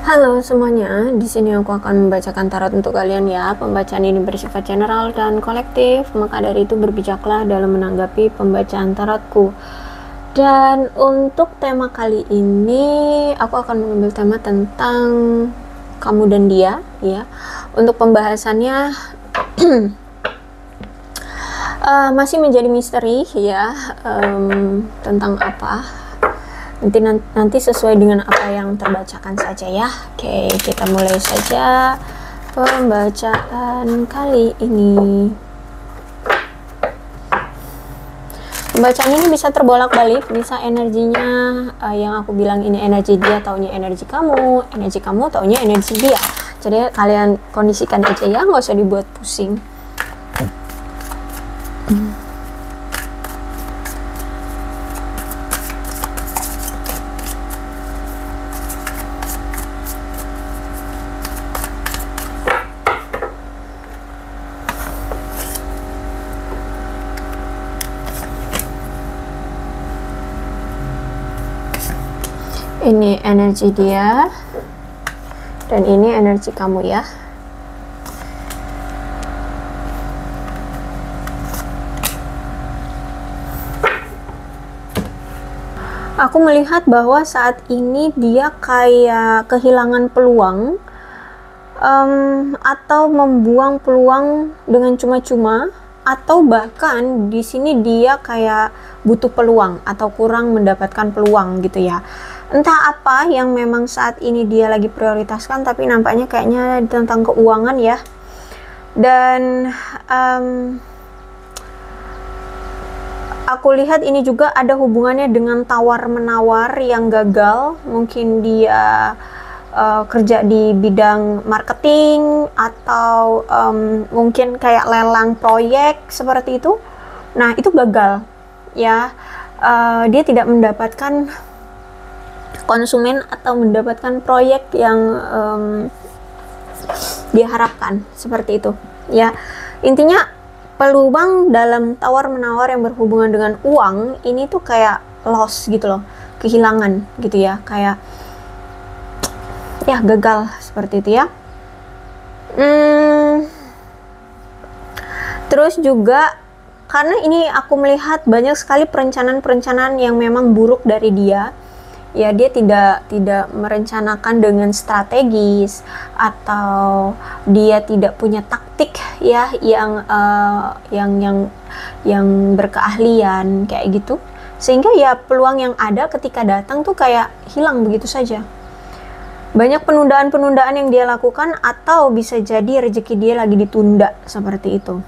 Halo semuanya, di sini aku akan membacakan tarot untuk kalian ya. Pembacaan ini bersifat general dan kolektif, maka dari itu berbijaklah dalam menanggapi pembacaan tarotku. Dan untuk tema kali ini, aku akan mengambil tema tentang kamu dan dia ya. Untuk pembahasannya masih menjadi misteri ya, tentang apa. Nanti sesuai dengan apa yang terbacakan saja ya. Oke, kita mulai saja pembacaan kali ini. Pembacaan ini bisa terbolak-balik, bisa energinya yang aku bilang ini energi dia, taunya energi kamu taunya energi dia. Jadi kalian kondisikan aja ya, nggak usah dibuat pusing. Ini energi dia dan ini energi kamu ya. Aku melihat bahwa saat ini dia kayak kehilangan peluang, atau membuang peluang dengan cuma-cuma, atau bahkan di sini dia kayak butuh peluang atau kurang mendapatkan peluang gitu ya. Entah apa yang memang saat ini dia lagi prioritaskan, tapi nampaknya kayaknya tentang keuangan ya. Dan aku lihat ini juga ada hubungannya dengan tawar-menawar yang gagal. Mungkin dia kerja di bidang marketing atau mungkin kayak lelang proyek seperti itu. Nah, itu gagal ya. Dia tidak mendapatkan konsumen atau mendapatkan proyek yang dia harapkan, seperti itu ya. Intinya peluang dalam tawar-menawar yang berhubungan dengan uang ini tuh kayak loss gitu loh, kehilangan gitu ya, kayak ya gagal seperti itu ya. Terus juga karena ini aku melihat banyak sekali perencanaan-perencanaan yang memang buruk dari dia ya. Dia tidak merencanakan dengan strategis, atau dia tidak punya taktik ya yang berkeahlian kayak gitu, sehingga ya peluang yang ada ketika datang tuh kayak hilang begitu saja. Banyak penundaan-penundaan yang dia lakukan, atau bisa jadi rezeki dia lagi ditunda seperti itu.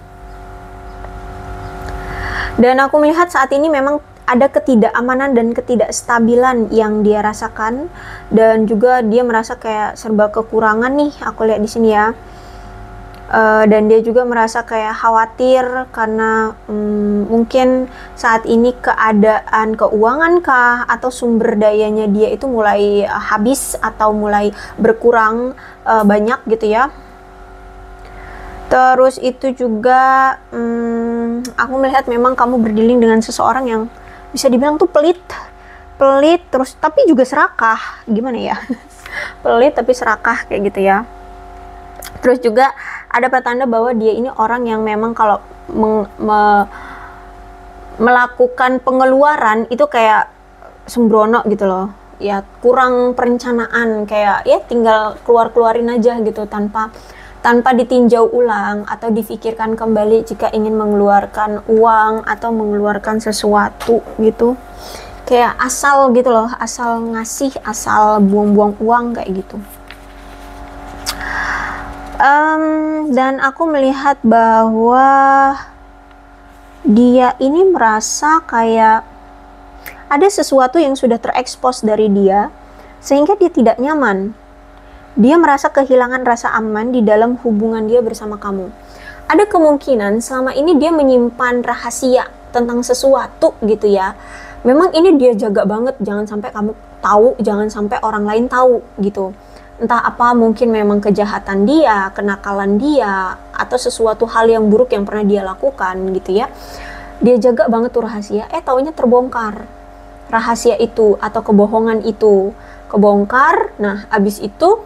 Dan aku melihat saat ini memang ada ketidakamanan dan ketidakstabilan yang dia rasakan, dan juga dia merasa kayak serba kekurangan nih, aku lihat di sini ya. Dan dia juga merasa kayak khawatir karena mungkin saat ini keadaan keuangan kah atau sumber dayanya dia itu mulai habis atau mulai berkurang banyak gitu ya. Terus itu juga aku melihat memang kamu berdealing dengan seseorang yang bisa dibilang tuh pelit terus tapi juga serakah, gimana ya. Pelit tapi serakah kayak gitu ya. Terus juga ada pertanda bahwa dia ini orang yang memang kalau melakukan pengeluaran itu kayak sembrono gitu loh ya, kurang perencanaan, kayak ya tinggal keluarin aja gitu tanpa ditinjau ulang atau difikirkan kembali jika ingin mengeluarkan uang atau mengeluarkan sesuatu gitu. Kayak asal gitu loh, asal ngasih, asal buang-buang uang kayak gitu. Dan aku melihat bahwa dia ini merasa kayak ada sesuatu yang sudah terekspos dari dia sehingga dia tidak nyaman. Dia merasa kehilangan rasa aman di dalam hubungan dia bersama kamu. Ada kemungkinan selama ini dia menyimpan rahasia tentang sesuatu gitu ya. Memang ini dia jaga banget, jangan sampai kamu tahu, jangan sampai orang lain tahu gitu. Entah apa, mungkin memang kejahatan dia, kenakalan dia, atau sesuatu hal yang buruk yang pernah dia lakukan gitu ya. Dia jaga banget tuh rahasia, taunya terbongkar. Rahasia itu atau kebohongan itu kebongkar. Nah, abis itu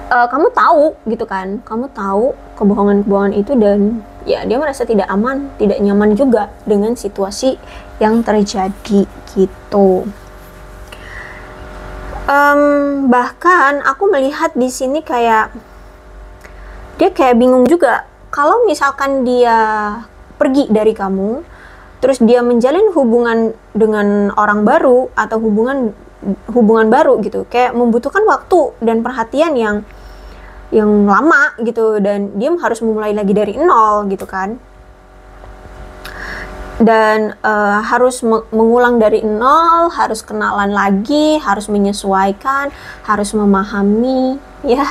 kamu tahu gitu kan, kamu tahu kebohongan-kebohongan itu, dan ya dia merasa tidak aman, tidak nyaman juga dengan situasi yang terjadi gitu. Bahkan aku melihat di sini kayak dia kayak bingung juga kalau misalkan dia pergi dari kamu, terus dia menjalin hubungan dengan orang baru atau hubungan baru gitu, kayak membutuhkan waktu dan perhatian yang lama gitu, dan dia harus memulai lagi dari nol gitu kan, dan harus mengulang dari nol, harus kenalan lagi, harus menyesuaikan, harus memahami ya.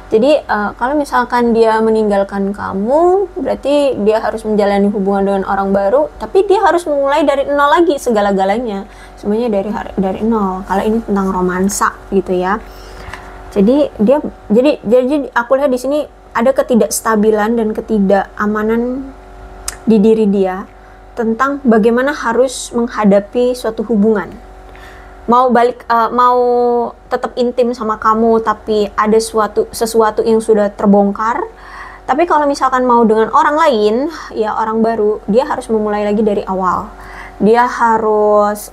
Jadi kalau misalkan dia meninggalkan kamu, berarti dia harus menjalani hubungan dengan orang baru, tapi dia harus memulai dari nol lagi, segala-galanya semuanya dari nol. Kalau ini tentang romansa gitu ya. Jadi aku lihat di sini ada ketidakstabilan dan ketidakamanan di diri dia tentang bagaimana harus menghadapi suatu hubungan. Mau tetap intim sama kamu, tapi ada sesuatu yang sudah terbongkar. Tapi kalau misalkan mau dengan orang lain, ya orang baru, dia harus memulai lagi dari awal. Dia harus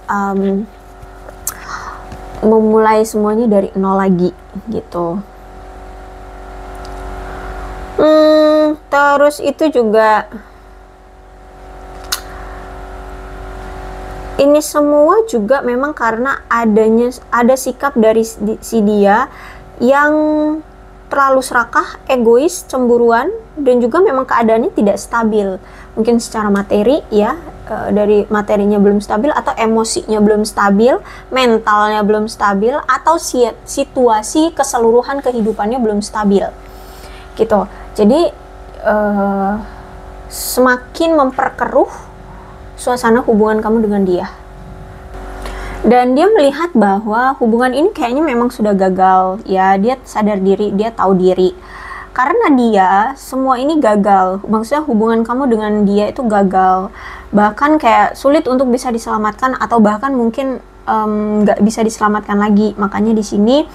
memulai semuanya dari nol lagi gitu. Terus itu juga, ini semua juga memang karena ada sikap dari si dia yang terlalu serakah, egois, cemburuan, dan juga memang keadaannya tidak stabil. Mungkin secara materi ya, dari materinya belum stabil, atau emosinya belum stabil, mentalnya belum stabil, atau situasi keseluruhan kehidupannya belum stabil gitu. Jadi semakin memperkeruh suasana hubungan kamu dengan dia. Dan dia melihat bahwa hubungan ini kayaknya memang sudah gagal ya. Dia sadar diri, dia tahu diri. Karena dia semua ini gagal. Maksudnya hubungan kamu dengan dia itu gagal. Bahkan kayak sulit untuk bisa diselamatkan, atau bahkan mungkin nggak bisa diselamatkan lagi. Makanya di sini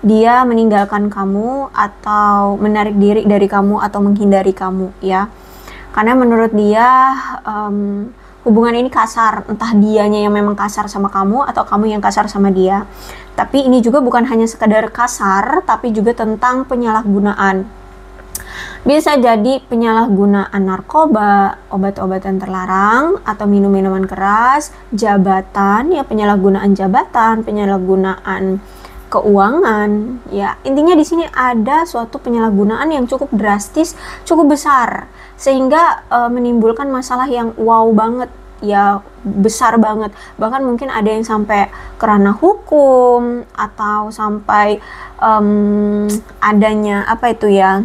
dia meninggalkan kamu, atau menarik diri dari kamu, atau menghindari kamu ya. Karena menurut dia hubungan ini kasar, entah dianya yang memang kasar sama kamu atau kamu yang kasar sama dia. Tapi ini juga bukan hanya sekedar kasar, tapi juga tentang penyalahgunaan. Bisa jadi penyalahgunaan narkoba, obat-obatan terlarang, atau minum-minuman keras, jabatan, ya penyalahgunaan jabatan, penyalahgunaan keuangan. Ya, intinya di sini ada suatu penyalahgunaan yang cukup drastis, cukup besar, sehingga menimbulkan masalah yang wow banget ya, besar banget. Bahkan mungkin ada yang sampai ke ranah hukum, atau sampai adanya apa itu ya,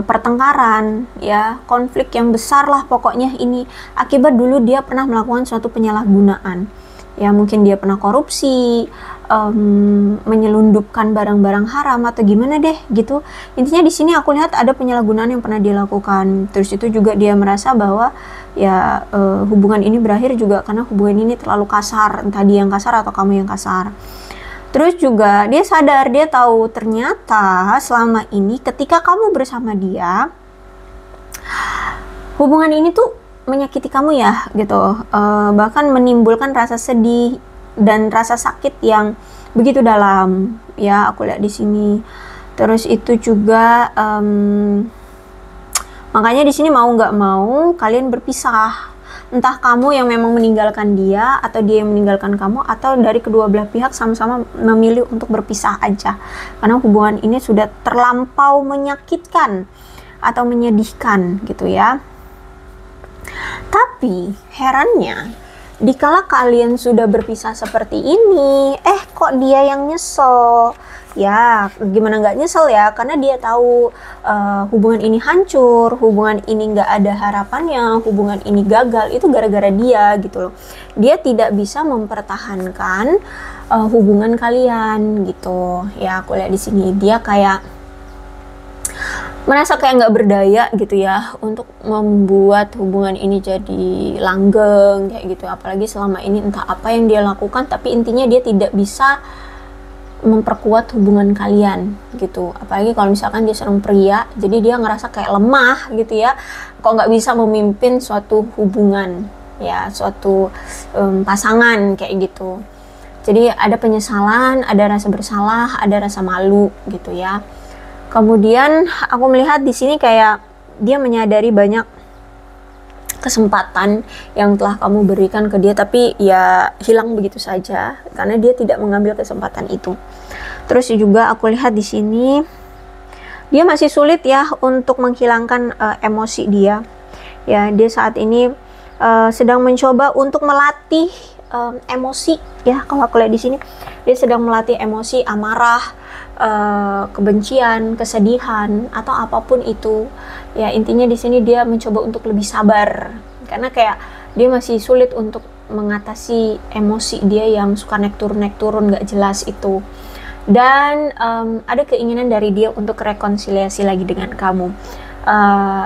pertengkaran ya, konflik yang besar lah pokoknya. Ini akibat dulu dia pernah melakukan suatu penyalahgunaan ya, mungkin dia pernah korupsi, menyelundupkan barang-barang haram, atau gimana deh gitu. Intinya di sini aku lihat ada penyalahgunaan yang pernah dilakukan. Terus itu juga dia merasa bahwa ya hubungan ini berakhir juga karena hubungan ini terlalu kasar, entah dia yang kasar atau kamu yang kasar. Terus juga dia sadar, dia tahu ternyata selama ini ketika kamu bersama dia, hubungan ini tuh menyakiti kamu ya gitu, bahkan menimbulkan rasa sedih dan rasa sakit yang begitu dalam ya, aku lihat di sini. Terus itu juga makanya di sini mau nggak mau kalian berpisah. Entah kamu yang memang meninggalkan dia, atau dia yang meninggalkan kamu, atau dari kedua belah pihak sama-sama memilih untuk berpisah aja. Karena hubungan ini sudah terlampau menyakitkan atau menyedihkan gitu ya. Tapi herannya, dikala kalian sudah berpisah seperti ini, kok dia yang nyesel? Ya, gimana nggak nyesel ya? Karena dia tahu hubungan ini hancur, hubungan ini nggak ada harapannya, hubungan ini gagal, itu gara-gara dia gitu loh. Dia tidak bisa mempertahankan hubungan kalian gitu. Ya, aku lihat di sini dia kayak merasa kayak nggak berdaya gitu ya untuk membuat hubungan ini jadi langgeng kayak gitu. Apalagi selama ini entah apa yang dia lakukan, tapi intinya dia tidak bisa memperkuat hubungan kalian gitu. Apalagi kalau misalkan dia seorang pria, jadi dia ngerasa kayak lemah gitu ya, kok nggak bisa memimpin suatu hubungan ya, suatu pasangan kayak gitu. Jadi ada penyesalan, ada rasa bersalah, ada rasa malu gitu ya. Kemudian aku melihat di sini kayak dia menyadari banyak kesempatan yang telah kamu berikan ke dia, tapi ya hilang begitu saja karena dia tidak mengambil kesempatan itu. Terus juga aku lihat di sini dia masih sulit ya untuk menghilangkan emosi dia. Ya, dia saat ini sedang mencoba untuk melatih emosi ya. Kalau aku lihat di sini dia sedang melatih emosi amarah, kebencian, kesedihan atau apapun itu. Ya, intinya di sini dia mencoba untuk lebih sabar karena kayak dia masih sulit untuk mengatasi emosi dia yang suka naik turun gak jelas itu. Dan ada keinginan dari dia untuk rekonsiliasi lagi dengan kamu.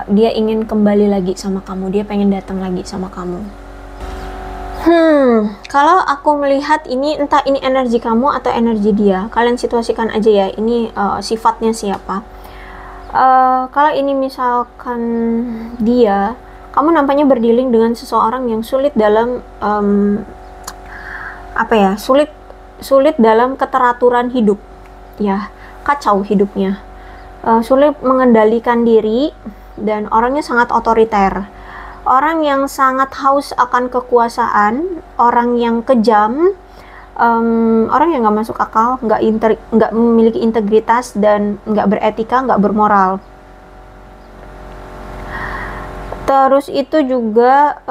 Dia ingin kembali lagi sama kamu, dia pengen datang lagi sama kamu. Kalau aku melihat ini, entah ini energi kamu atau energi dia, kalian situasikan aja ya, ini sifatnya siapa. Kalau ini misalkan dia, kamu nampaknya berdealing dengan seseorang yang sulit dalam sulit dalam keteraturan hidup ya, kacau hidupnya, sulit mengendalikan diri, dan orangnya sangat otoriter. Orang yang sangat haus akan kekuasaan, orang yang kejam, orang yang nggak masuk akal, nggak memiliki integritas, dan nggak beretika, nggak bermoral. Terus itu juga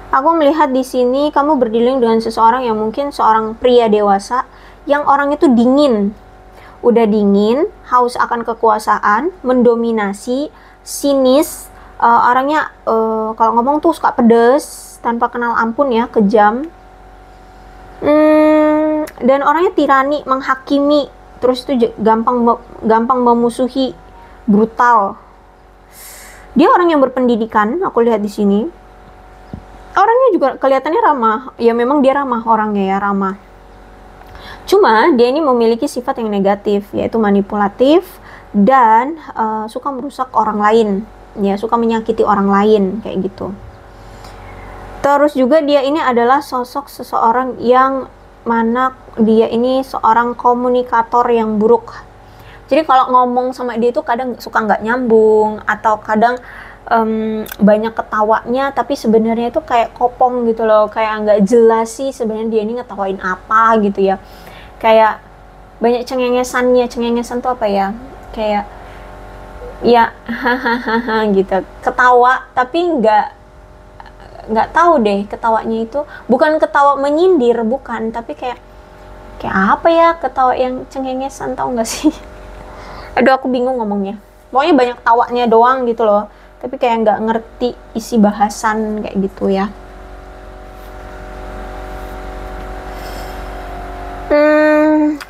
aku melihat di sini kamu berdealing dengan seseorang yang mungkin seorang pria dewasa yang orang itu dingin, udah dingin, haus akan kekuasaan, mendominasi, sinis. Orangnya kalau ngomong tuh suka pedes, tanpa kenal ampun ya, kejam. Dan orangnya tirani, menghakimi, terus itu gampang memusuhi, brutal. Dia orang yang berpendidikan, aku lihat di sini. Orangnya juga kelihatannya ramah, ya memang dia ramah orangnya ya, ramah. Cuma dia ini memiliki sifat yang negatif, yaitu manipulatif dan suka merusak orang lain. Ya, suka menyakiti orang lain kayak gitu. Terus juga dia ini adalah sosok seseorang yang mana dia ini seorang komunikator yang buruk. Jadi kalau ngomong sama dia itu kadang suka nggak nyambung, atau kadang banyak ketawanya tapi sebenarnya itu kayak kopong gitu loh, kayak nggak jelas sih sebenarnya dia ini ngetawain apa gitu ya. Kayak banyak cengengesannya. Cengengesan tuh apa ya? Kayak ya hahaha gitu, ketawa tapi nggak tahu deh ketawanya itu bukan ketawa menyindir, bukan, tapi kayak apa ya, ketawa yang cengengesan, tahu nggak sih? Aduh, aku bingung ngomongnya. Pokoknya banyak tawanya doang gitu loh, tapi kayak nggak ngerti isi bahasan kayak gitu ya.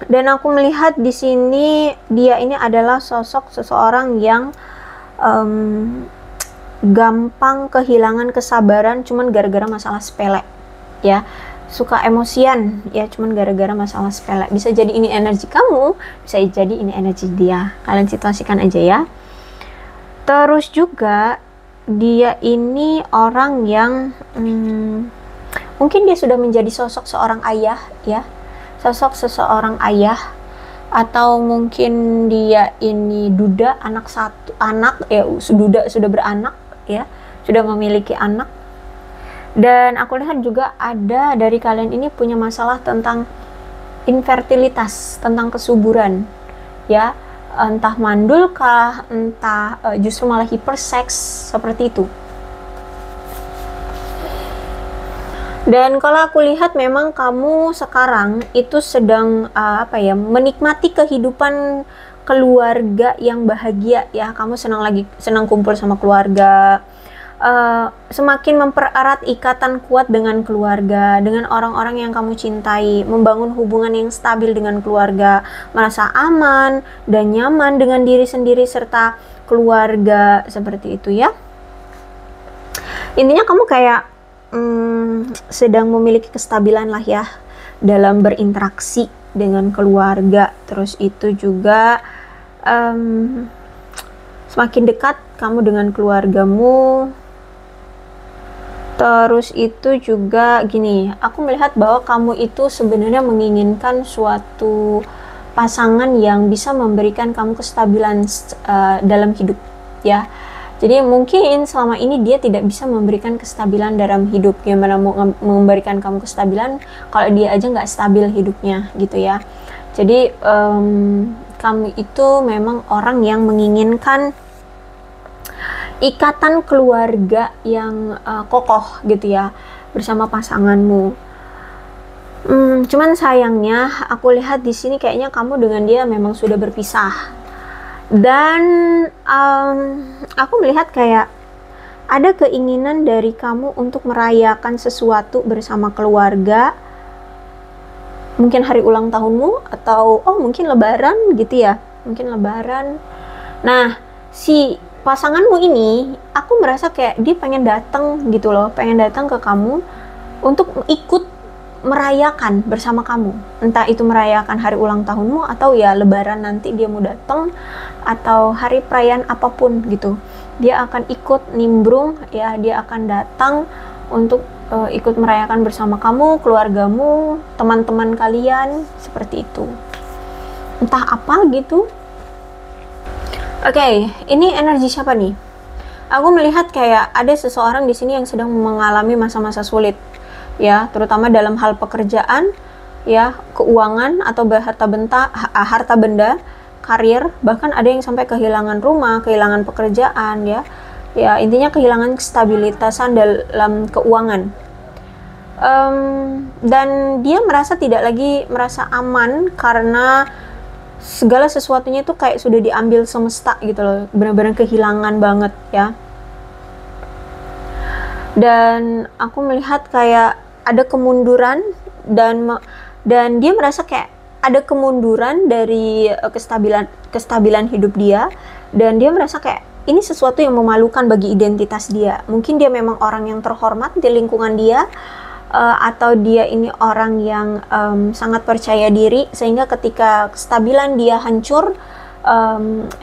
Dan aku melihat di sini dia ini adalah sosok seseorang yang gampang kehilangan kesabaran cuman gara-gara masalah sepele ya, suka emosian ya cuman gara-gara masalah sepele. Bisa jadi ini energi kamu, bisa jadi ini energi dia, kalian situasikan aja ya. Terus juga dia ini orang yang mungkin dia sudah menjadi sosok seorang ayah ya, sosok seseorang ayah, atau mungkin dia ini duda, duda sudah beranak ya, sudah memiliki anak. Dan aku lihat juga ada dari kalian ini punya masalah tentang infertilitas, tentang kesuburan ya, entah mandul kah, entah justru malah hiperseks seperti itu. Dan kalau aku lihat memang kamu sekarang itu sedang menikmati kehidupan keluarga yang bahagia ya. Kamu senang kumpul sama keluarga, semakin mempererat ikatan kuat dengan keluarga, dengan orang-orang yang kamu cintai, membangun hubungan yang stabil dengan keluarga, merasa aman dan nyaman dengan diri sendiri serta keluarga, seperti itu ya. Intinya kamu kayak sedang memiliki kestabilan lah ya dalam berinteraksi dengan keluarga. Terus itu juga semakin dekat kamu dengan keluargamu. Terus itu juga gini, aku melihat bahwa kamu itu sebenarnya menginginkan suatu pasangan yang bisa memberikan kamu kestabilan dalam hidup ya. Jadi mungkin selama ini dia tidak bisa memberikan kestabilan dalam hidup. Gimana mau memberikan kamu kestabilan kalau dia aja nggak stabil hidupnya gitu ya. Jadi kamu itu memang orang yang menginginkan ikatan keluarga yang kokoh gitu ya bersama pasanganmu. Cuman sayangnya aku lihat di sini kayaknya kamu dengan dia memang sudah berpisah. Dan aku melihat kayak ada keinginan dari kamu untuk merayakan sesuatu bersama keluarga. Mungkin hari ulang tahunmu atau mungkin lebaran gitu ya. Mungkin lebaran. Nah, si pasanganmu ini, aku merasa kayak dia pengen datang gitu loh, pengen datang ke kamu untuk ikut merayakan bersama kamu. Entah itu merayakan hari ulang tahunmu atau ya lebaran nanti dia mau datang atau hari perayaan apapun gitu. Dia akan ikut nimbrung ya, dia akan datang untuk ikut merayakan bersama kamu, keluargamu, teman-teman kalian, seperti itu. Entah apa gitu. Oke, ini energi siapa nih? Aku melihat kayak ada seseorang di sini yang sedang mengalami masa-masa sulit, ya, terutama dalam hal pekerjaan, ya, keuangan atau harta benda, karir, bahkan ada yang sampai kehilangan rumah, kehilangan pekerjaan, ya, ya intinya kehilangan stabilitasan dalam keuangan. Dan dia merasa tidak lagi merasa aman karena segala sesuatunya itu kayak sudah diambil semesta gitu loh, benar-benar kehilangan banget ya. Dan aku melihat kayak ada kemunduran dan dia merasa kayak ada kemunduran dari kestabilan hidup dia, dan dia merasa kayak ini sesuatu yang memalukan bagi identitas dia. Mungkin dia memang orang yang terhormat di lingkungan dia, atau dia ini orang yang sangat percaya diri, sehingga ketika kestabilan dia hancur,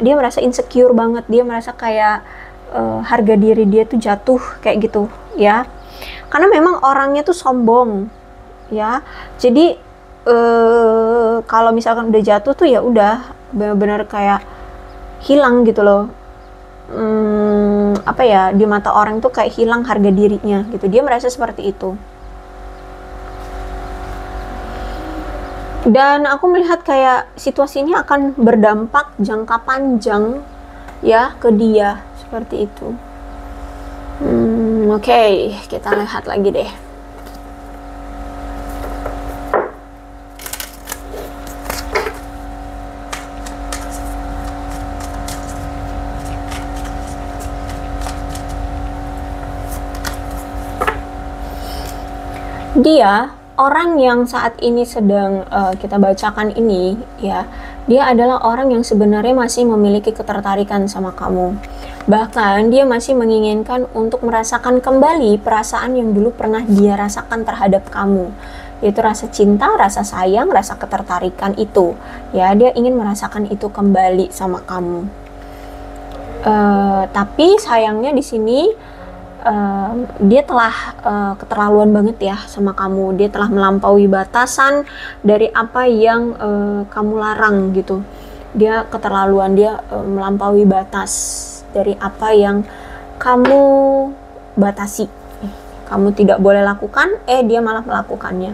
dia merasa insecure banget, dia merasa kayak harga diri dia tuh jatuh kayak gitu ya, karena memang orangnya tuh sombong ya. Jadi kalau misalkan udah jatuh tuh ya udah benar-benar kayak hilang gitu loh, apa ya, di mata orang tuh kayak hilang harga dirinya gitu. Dia merasa seperti itu. Dan aku melihat kayak situasi ini akan berdampak jangka panjang ya ke dia, seperti itu. Oke, kita lihat lagi deh. Dia orang yang saat ini sedang kita bacakan ini ya, dia adalah orang yang sebenarnya masih memiliki ketertarikan sama kamu. Bahkan dia masih menginginkan untuk merasakan kembali perasaan yang dulu pernah dia rasakan terhadap kamu, yaitu rasa cinta, rasa sayang, rasa ketertarikan itu ya. Dia ingin merasakan itu kembali sama kamu. Tapi sayangnya di sini dia telah keterlaluan banget ya sama kamu. Dia telah melampaui batasan dari apa yang kamu larang gitu. Dia keterlaluan, dia melampaui batas dari apa yang kamu batasi. Kamu tidak boleh lakukan, dia malah melakukannya.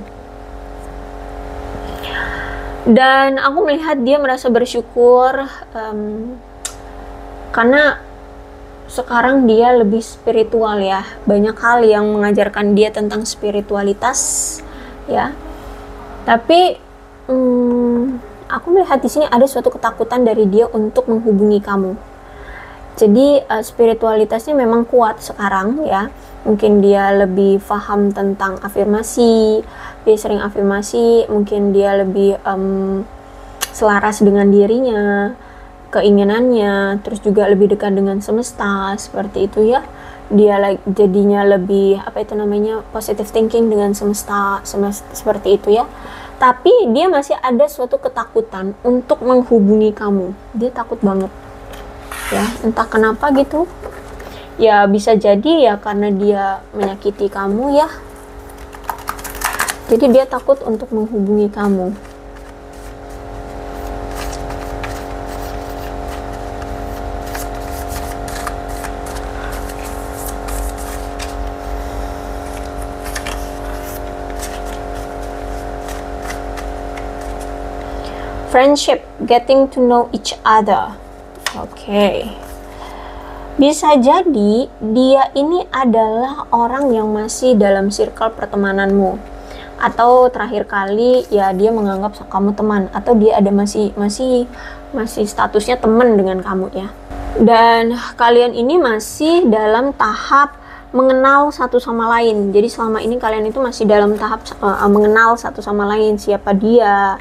Dan aku melihat dia merasa bersyukur karena sekarang dia lebih spiritual ya. Banyak hal yang mengajarkan dia tentang spiritualitas ya. Tapi aku melihat di sini ada suatu ketakutan dari dia untuk menghubungi kamu. Jadi spiritualitasnya memang kuat sekarang ya. Mungkin dia lebih paham tentang afirmasi, dia sering afirmasi, mungkin dia lebih selaras dengan dirinya, keinginannya, terus juga lebih dekat dengan semesta, seperti itu ya. Dia jadinya lebih positive thinking dengan semesta seperti itu ya. Tapi dia masih ada suatu ketakutan untuk menghubungi kamu. Dia takut banget ya, entah kenapa gitu ya. Bisa jadi ya karena dia menyakiti kamu ya, jadi dia takut untuk menghubungi kamu. Friendship, getting to know each other. Oke. Bisa jadi dia ini adalah orang yang masih dalam circle pertemananmu, atau terakhir kali ya dia menganggap kamu teman, atau dia ada masih statusnya teman dengan kamu ya. Dan kalian ini masih dalam tahap mengenal satu sama lain. Jadi selama ini kalian itu masih dalam tahap mengenal satu sama lain, siapa dia,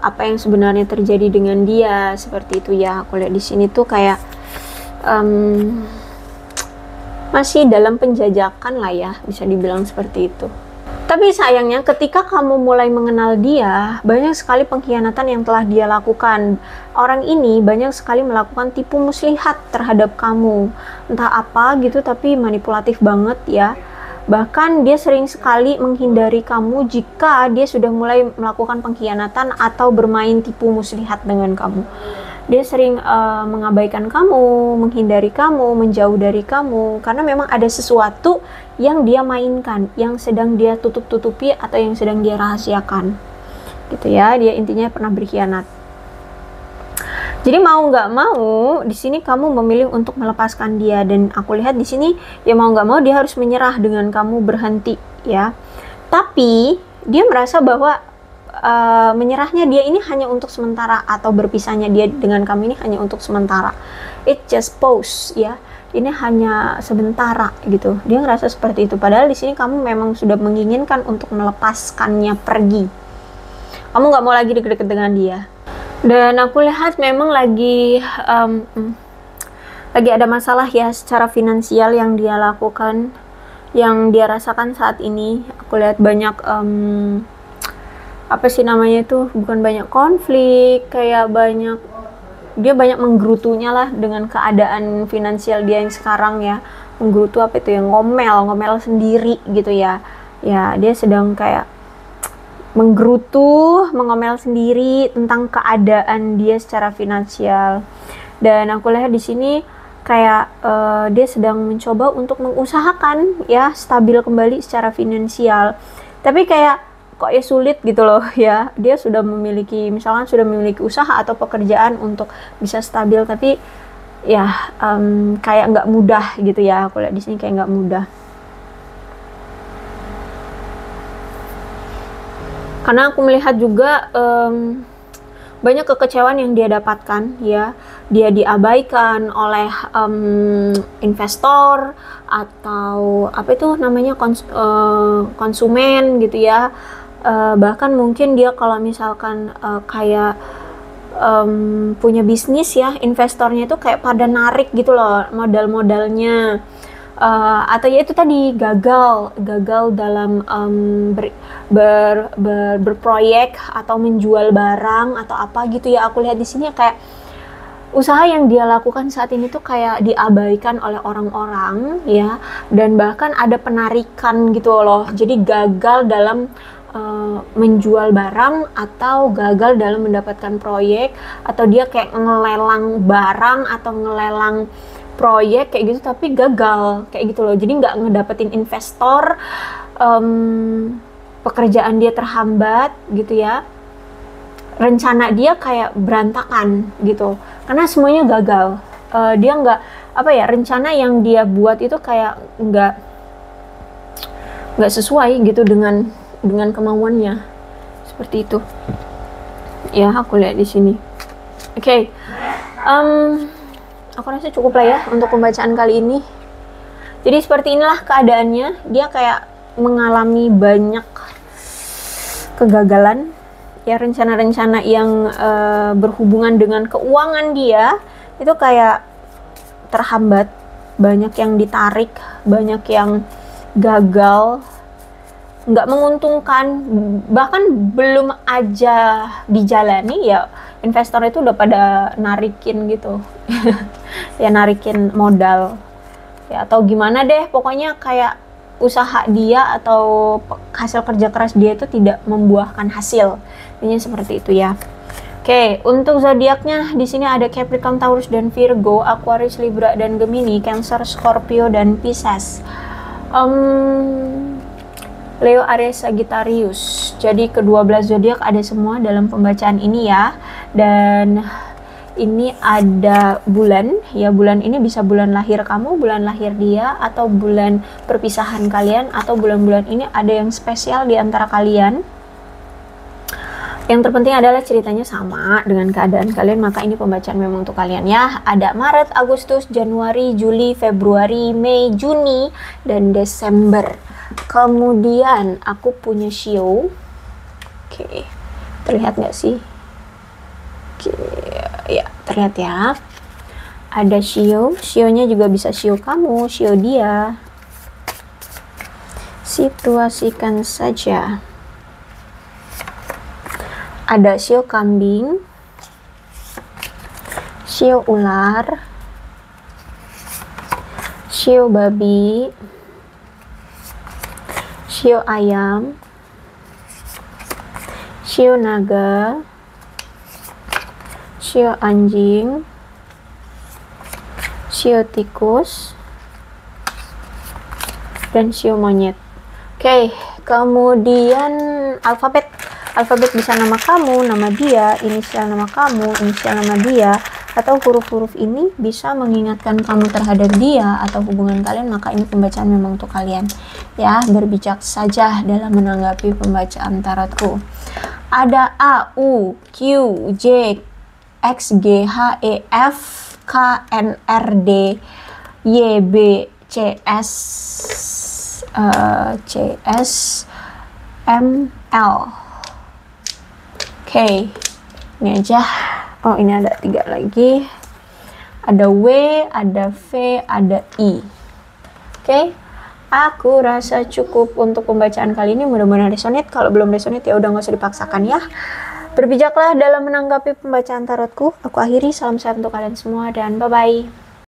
apa yang sebenarnya terjadi dengan dia, seperti itu ya. Aku lihat di sini tuh kayak masih dalam penjajakan lah ya, bisa dibilang seperti itu. Tapi sayangnya ketika kamu mulai mengenal dia, banyak sekali pengkhianatan yang telah dia lakukan. Orang ini banyak sekali melakukan tipu muslihat terhadap kamu, entah apa gitu, tapi manipulatif banget ya. Bahkan dia sering sekali menghindari kamu jika dia sudah mulai melakukan pengkhianatan atau bermain tipu muslihat dengan kamu. Dia sering mengabaikan kamu, menghindari kamu, menjauh dari kamu, karena memang ada sesuatu yang dia mainkan, yang sedang dia tutup-tutupi atau yang sedang dia rahasiakan. Gitu ya, dia intinya pernah berkhianat. Jadi mau nggak mau, di sini kamu memilih untuk melepaskan dia, dan aku lihat di sini ya mau nggak mau dia harus menyerah dengan kamu berhenti ya. Tapi dia merasa bahwa menyerahnya dia ini hanya untuk sementara, atau berpisahnya dia dengan kamu ini hanya untuk sementara. It just pause ya. Ini hanya sementara gitu. Dia ngerasa seperti itu. Padahal di sini kamu memang sudah menginginkan untuk melepaskannya pergi. Kamu nggak mau lagi deket-deket dengan dia. Dan aku lihat memang lagi ada masalah ya secara finansial yang dia lakukan, yang dia rasakan saat ini. Aku lihat banyak bukan banyak konflik, kayak dia banyak menggerutunya lah dengan keadaan finansial dia yang sekarang ya. Menggerutu yang ngomel sendiri gitu ya. Ya, dia sedang kayak menggerutu, mengomel sendiri tentang keadaan dia secara finansial. Dan aku lihat di sini kayak dia sedang mencoba untuk mengusahakan ya stabil kembali secara finansial. Tapi kayak kok ya sulit gitu loh ya. Dia sudah memiliki usaha atau pekerjaan untuk bisa stabil, tapi ya kayak nggak mudah gitu ya. Aku lihat di sini kayak nggak mudah. Karena aku melihat juga banyak kekecewaan yang dia dapatkan ya. Dia diabaikan oleh investor atau konsumen gitu ya. Bahkan mungkin dia kalau misalkan punya bisnis ya, investornya itu kayak pada narik gitu loh modal-modalnya. Atau ya itu tadi gagal dalam berproyek atau menjual barang atau apa gitu ya. Aku lihat di sini kayak usaha yang dia lakukan saat ini tuh kayak diabaikan oleh orang-orang ya, dan bahkan ada penarikan gitu loh. Jadi gagal dalam menjual barang, atau gagal dalam mendapatkan proyek, atau dia kayak ngelelang barang atau ngelelang proyek kayak gitu tapi gagal kayak gitu loh. Jadi nggak ngedapetin investor, pekerjaan dia terhambat gitu ya, rencana dia kayak berantakan gitu karena semuanya gagal. Dia nggak rencana yang dia buat itu kayak nggak sesuai gitu dengan kemauannya, seperti itu ya. Aku lihat di sini. Oke. aku rasa cukup lah ya untuk pembacaan kali ini. Jadi seperti inilah keadaannya. Dia kayak mengalami banyak kegagalan ya, rencana-rencana yang berhubungan dengan keuangan dia itu kayak terhambat, banyak yang ditarik, banyak yang gagal, nggak menguntungkan, bahkan belum aja dijalani ya investor itu udah pada narikin gitu ya, narikin modal ya, atau gimana deh, pokoknya kayak usaha dia atau hasil kerja keras dia itu tidak membuahkan hasil. Ini seperti itu ya. Oke, untuk zodiaknya di sini ada Capricorn, Taurus dan Virgo, Aquarius, Libra dan Gemini, Cancer, Scorpio dan Pisces. Leo, Aries, Sagittarius. Jadi ke-12 zodiak ada semua dalam pembacaan ini ya. Dan ini ada bulan, ya bulan ini bisa bulan lahir kamu, bulan lahir dia, atau bulan perpisahan kalian, atau bulan-bulan ini ada yang spesial di antara kalian. Yang terpenting adalah ceritanya sama dengan keadaan kalian, maka ini pembacaan memang untuk kalian ya. Ada Maret, Agustus, Januari, Juli, Februari, Mei, Juni, dan Desember. Kemudian aku punya Shio. Oke, terlihat nggak sih? Oke, ya terlihat ya. Ada Shio, Shio-nya juga bisa Shio kamu, Shio dia. Situasikan saja. Ada Shio kambing, Shio ular, Shio babi, Shio ayam, Shio naga, Shio anjing, Shio tikus, dan Shio monyet. Oke, kemudian alfabet bisa nama kamu, nama dia, inisial nama kamu, inisial nama dia, atau huruf-huruf ini bisa mengingatkan kamu terhadap dia atau hubungan kalian, maka ini pembacaan memang untuk kalian ya. Berbijak saja dalam menanggapi pembacaan tarotku. Ada A, U, Q, J, X, G, H, E, F, K, N, R, D, Y, B, C, S, M, L. Oke, ini aja. Oh, ini ada 3 lagi. Ada W, ada V, ada I. Oke, aku rasa cukup untuk pembacaan kali ini. Mudah-mudahan resonate. Kalau belum resonate ya udah nggak usah dipaksakan ya. Berbijaklah dalam menanggapi pembacaan tarotku. Aku akhiri, salam sehat untuk kalian semua dan bye-bye.